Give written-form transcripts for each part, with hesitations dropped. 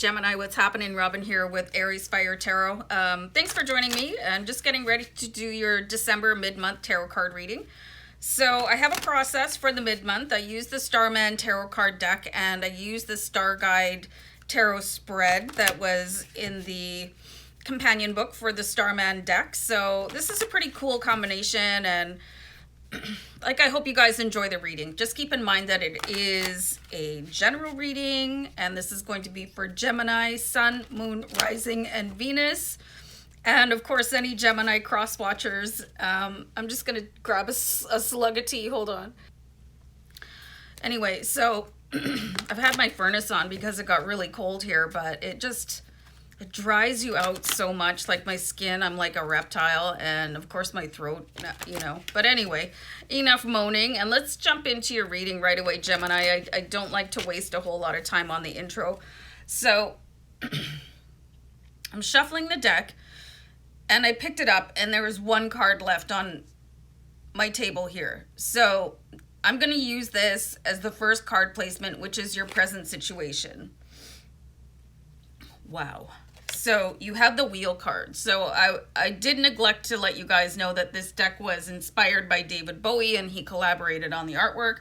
Gemini, what's happening? Robin here with AriesFireTarot. Thanks for joining me. I'm just getting ready to do your December mid-month tarot card reading. So I have a process for the mid-month. I use the Starman tarot card deck and I use the Starguide tarot spread that was in the companion book for the Starman deck. So this is a pretty cool combination, and like, I hope you guys enjoy the reading. Just keep in mind that it is a general reading, and this is going to be for Gemini, Sun, Moon, Rising, and Venus. And of course, any Gemini cross watchers. I'm just going to grab a slug of tea. Hold on. Anyway, so I've had my furnace on because it got really cold here, but it dries you out so much. Like, my skin, I'm like a reptile, and of course my throat, you know. But anyway, enough moaning, and let's jump into your reading right away, Gemini. I don't like to waste a whole lot of time on the intro. So I'm shuffling the deck, and I picked it up, and there was one card left on my table here. So I'm going to use this as the first card placement, which is your present situation. Wow. So you have the wheel card. So I did neglect to let you guys know that this deck was inspired by David Bowie, and he collaborated on the artwork.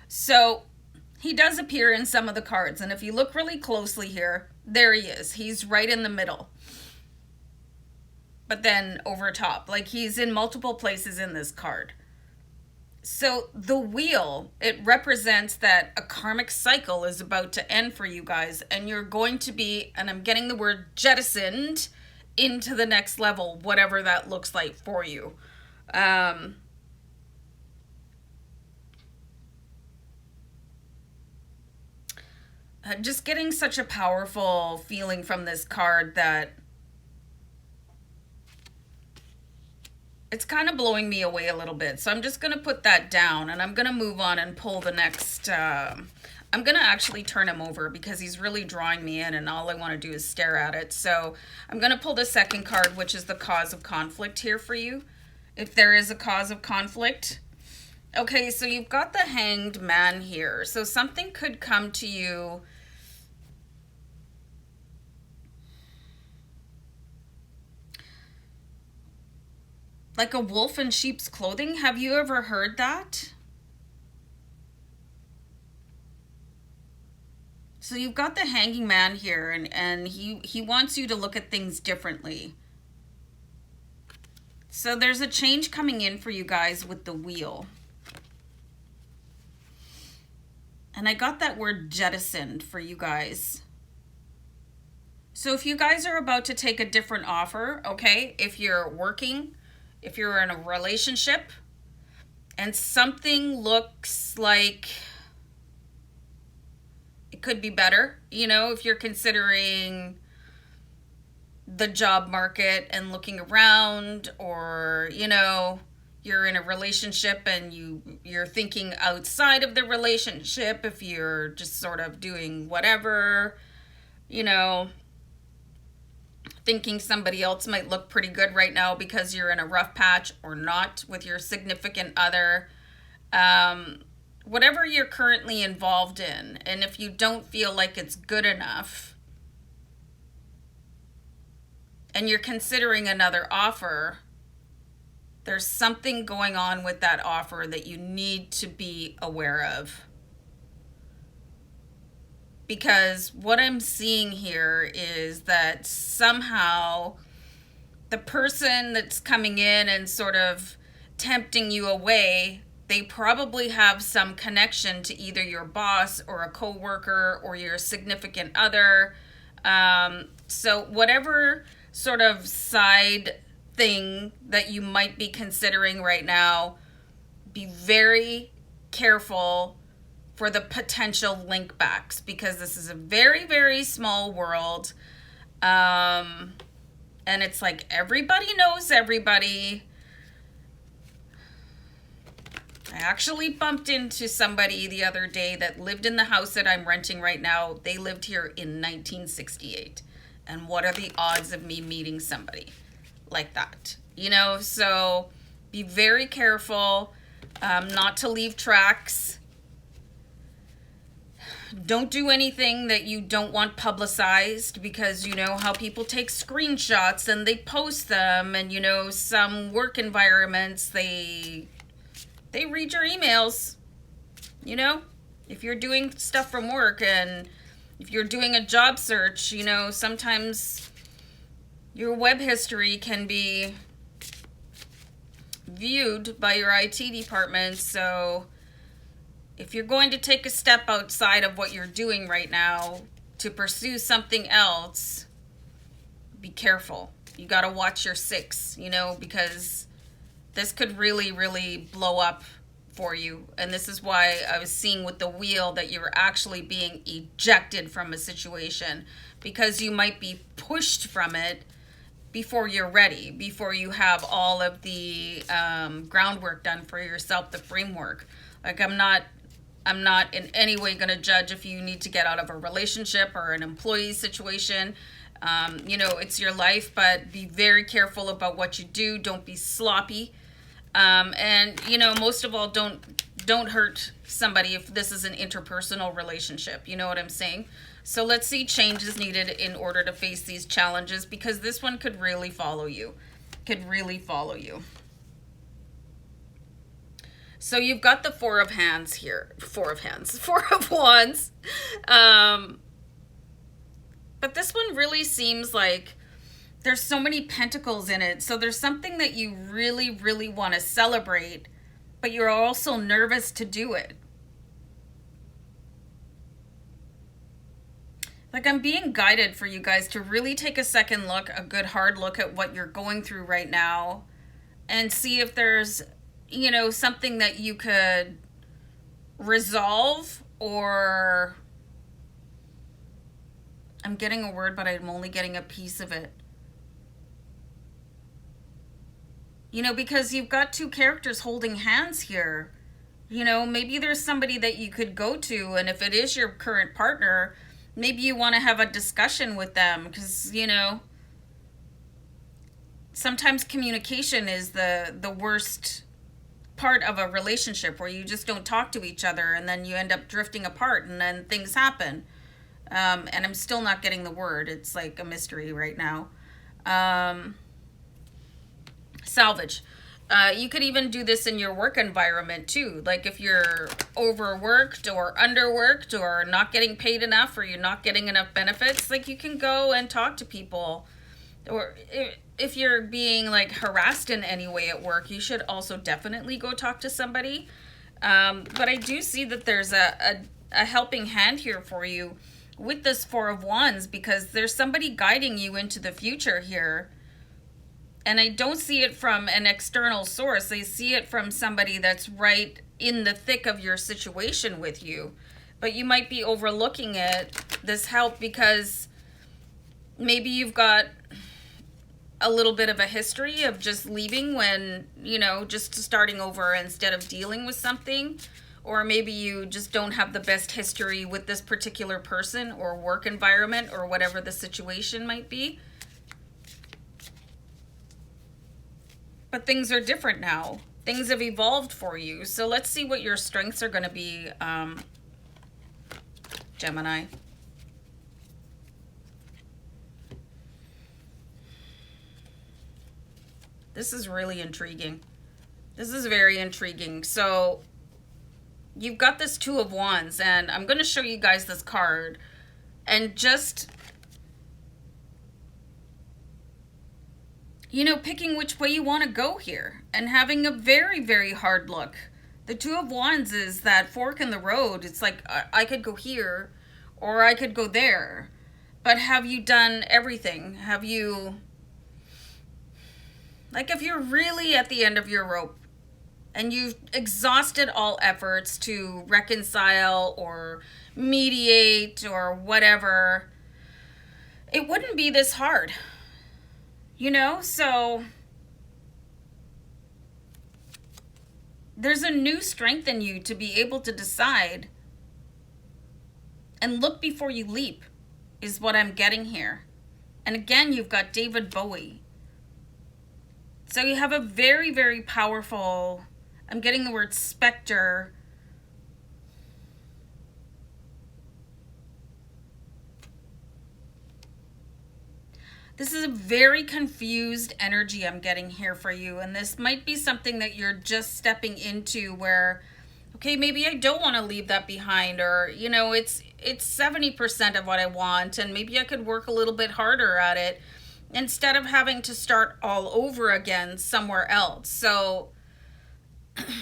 So he does appear in some of the cards. And if you look really closely here, there he is. He's right in the middle. But then over top, like, he's in multiple places in this card. So the wheel, it represents that a karmic cycle is about to end for you guys, and you're going to be, and I'm getting the word jettisoned, into the next level, whatever that looks like for you. I'm just getting such a powerful feeling from this card that it's kind of blowing me away a little bit. So I'm just going to put that down, and I'm going to move on and pull the next. I'm going to actually turn him over because he's really drawing me in, and all I want to do is stare at it. So I'm going to pull the second card, which is the cause of conflict here for you, if there is a cause of conflict. Okay, so you've got the Hanged Man here. So something could come to you. Like a wolf in sheep's clothing. Have you ever heard that? So you've got the Hanging Man here, and he wants you to look at things differently. So there's a change coming in for you guys with the wheel. And I got that word jettisoned for you guys. So if you guys are about to take a different offer, okay, if you're working, if you're in a relationship, and something looks like it could be better, you know, if you're considering the job market and looking around, or, you know, you're in a relationship and you're thinking outside of the relationship, if you're just sort of doing whatever, you know, thinking somebody else might look pretty good right now because you're in a rough patch or not with your significant other. Whatever you're currently involved in, and if you don't feel like it's good enough and you're considering another offer, there's something going on with that offer that you need to be aware of. Because what I'm seeing here is that somehow the person that's coming in and sort of tempting you away, they probably have some connection to either your boss or a coworker or your significant other. So whatever sort of side thing that you might be considering right now, be very careful for the potential link backs, because this is a very, very small world. And it's like everybody knows everybody. I actually bumped into somebody the other day that lived in the house that I'm renting right now. They lived here in 1968. And what are the odds of me meeting somebody like that? You know, so be very careful not to leave tracks. Don't do anything that you don't want publicized, because you know how people take screenshots and they post them, and you know some work environments they read your emails. You know, if you're doing stuff from work and if you're doing a job search, you know, sometimes your web history can be viewed by your IT department. So if you're going to take a step outside of what you're doing right now to pursue something else, be careful. You got to watch your six, you know, because this could really, really blow up for you. And this is why I was seeing with the wheel that you're actually being ejected from a situation, because you might be pushed from it before you're ready, before you have all of the groundwork done for yourself, the framework. Like I'm not in any way going to judge if you need to get out of a relationship or an employee situation. You know, it's your life, but be very careful about what you do. Don't be sloppy. And, you know, most of all, don't hurt somebody if this is an interpersonal relationship. You know what I'm saying? So let's see changes needed in order to face these challenges, because this one could really follow you. Could really follow you. So you've got the Four of Hands here. Four of Wands. But this one really seems like there's so many pentacles in it. So there's something that you really, really want to celebrate, but you're also nervous to do it. Like I'm being guided for you guys to really take a second look, a good hard look at what you're going through right now, and see if there's, you know, something that you could resolve, or I'm getting a word, but I'm only getting a piece of it. You know, because you've got two characters holding hands here. You know, maybe there's somebody that you could go to, and if it is your current partner, maybe you want to have a discussion with them, because, you know, sometimes communication is the worst part of a relationship, where you just don't talk to each other and then you end up drifting apart and then things happen. And I'm still not getting the word. It's like a mystery right now. Salvage. You could even do this in your work environment too. Like if you're overworked or underworked or not getting paid enough, or you're not getting enough benefits, like you can go and talk to people. Or if you're being like harassed in any way at work, you should also definitely go talk to somebody. But I do see that there's a helping hand here for you with this Four of Wands, because there's somebody guiding you into the future here. And I don't see it from an external source. I see it from somebody that's right in the thick of your situation with you. But you might be overlooking it, this help, because maybe you've got a little bit of a history of just leaving when, you know, just starting over instead of dealing with something. Or maybe you just don't have the best history with this particular person or work environment or whatever the situation might be. But things are different now. Things have evolved for you. So let's see what your strengths are going to be, Gemini. This is really intriguing. This is very intriguing. So you've got this Two of Wands, and I'm going to show you guys this card, and just, you know, picking which way you want to go here and having a very, very hard look. The Two of Wands is that fork in the road. It's like, I could go here or I could go there. But have you done everything? Have you, like if you're really at the end of your rope and you've exhausted all efforts to reconcile or mediate or whatever, it wouldn't be this hard. You know, so there's a new strength in you to be able to decide and look before you leap, is what I'm getting here. And again, you've got David Bowie. So you have a very, very powerful, I'm getting the word specter. This is a very confused energy I'm getting here for you. And this might be something that you're just stepping into where, okay, maybe I don't want to leave that behind, or, you know, it's 70% of what I want, and maybe I could work a little bit harder at it instead of having to start all over again somewhere else. So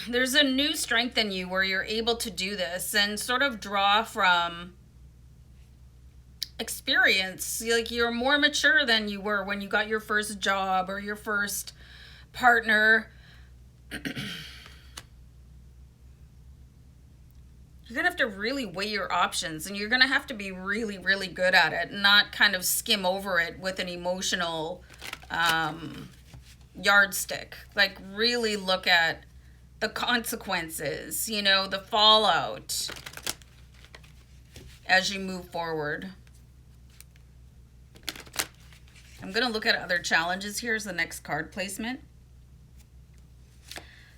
there's a new strength in you where you're able to do this and sort of draw from experience. Like, you're more mature than you were when you got your first job or your first partner. You're going to have to really weigh your options, and you're going to have to be really, really good at it, not kind of skim over it with an emotional yardstick. Like, really look at the consequences, you know, the fallout as you move forward. I'm going to look at other challenges here as the next card placement.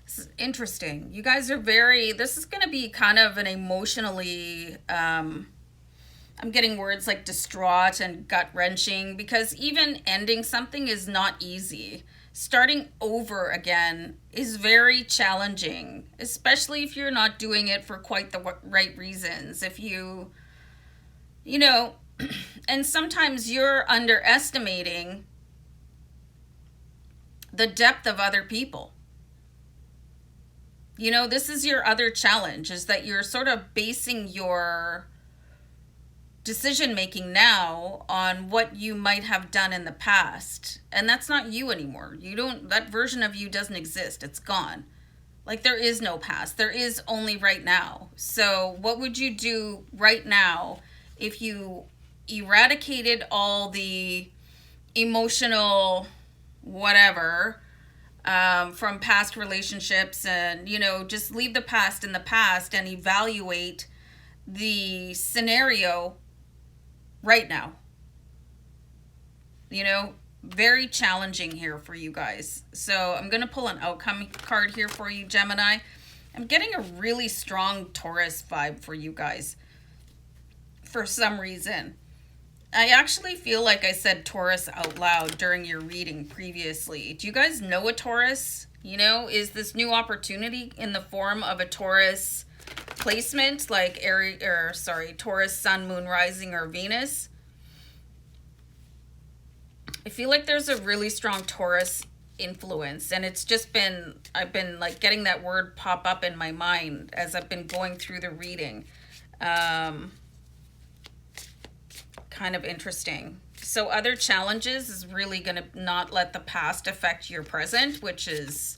This is interesting. You guys are this is going to be kind of an emotionally, I'm getting words like distraught and gut-wrenching, because even ending something is not easy. Starting over again is very challenging, especially if you're not doing it for quite the right reasons. If you know, and sometimes you're underestimating the depth of other people. You know, this is your other challenge, is that you're sort of basing your decision making now on what you might have done in the past. And that's not you anymore. That version of you doesn't exist. It's gone. Like, there is no past. There is only right now. So what would you do right now if you eradicated all the emotional whatever from past relationships, and, you know, just leave the past in the past and evaluate the scenario right now? You know, very challenging here for you guys. So I'm going to pull an outcome card here for you, Gemini. I'm getting a really strong Taurus vibe for you guys for some reason. I actually feel like I said Taurus out loud during your reading previously. Do you guys know a Taurus? You know, is this new opportunity in the form of a Taurus placement, like Taurus, Sun, Moon, Rising, or Venus? I feel like there's a really strong Taurus influence, and it's just been, I've been like getting that word pop up in my mind as I've been going through the reading. Kind of interesting. So other challenges is really going to not let the past affect your present, which is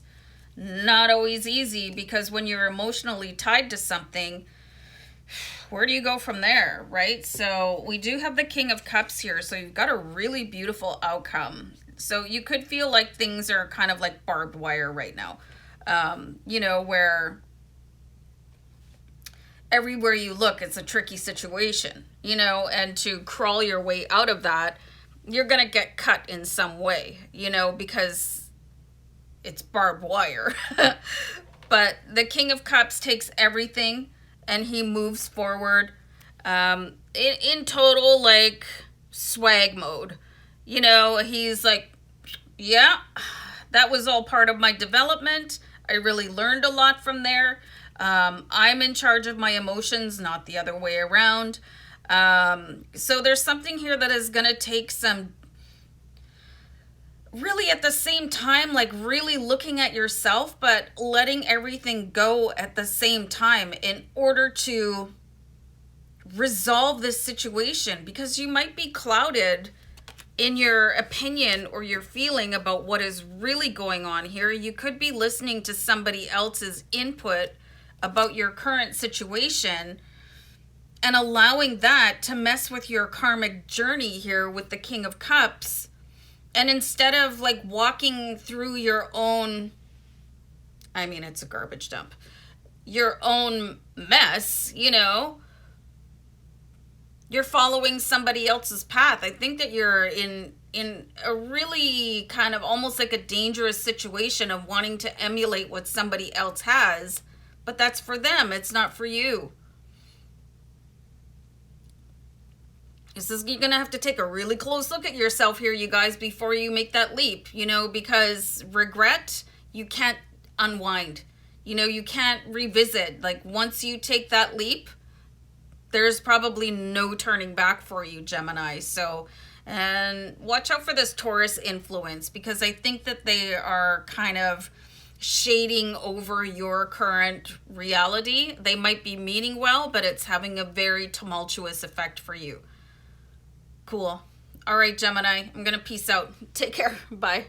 not always easy, because when you're emotionally tied to something, where do you go from there, right? So we do have the King of Cups here, so you've got a really beautiful outcome. So you could feel like things are kind of like barbed wire right now, you know, where everywhere you look, it's a tricky situation, you know, and to crawl your way out of that, you're going to get cut in some way, you know, because it's barbed wire. But the King of Cups takes everything and he moves forward in total, like, swag mode. You know, he's like, yeah, that was all part of my development. I really learned a lot from there. I'm in charge of my emotions, not the other way around. So there's something here that is going to take some, really at the same time, like really looking at yourself, but letting everything go at the same time in order to resolve this situation, because you might be clouded in your opinion or your feeling about what is really going on here. You could be listening to somebody else's input about your current situation and allowing that to mess with your karmic journey here with the King of Cups. And instead of like walking through your own, I mean, it's a garbage dump, your own mess, you know, you're following somebody else's path. I think that you're in a really kind of almost like a dangerous situation of wanting to emulate what somebody else has. But that's for them. It's not for you. You're going to have to take a really close look at yourself here, you guys, before you make that leap, you know, because regret, you can't unwind. You know, you can't revisit. Like, once you take that leap, there's probably no turning back for you, Gemini. So, and watch out for this Taurus influence, because I think that they are kind of shading over your current reality. They might be meaning well, but it's having a very tumultuous effect for you. Cool. All right, Gemini, I'm going to peace out. Take care. Bye.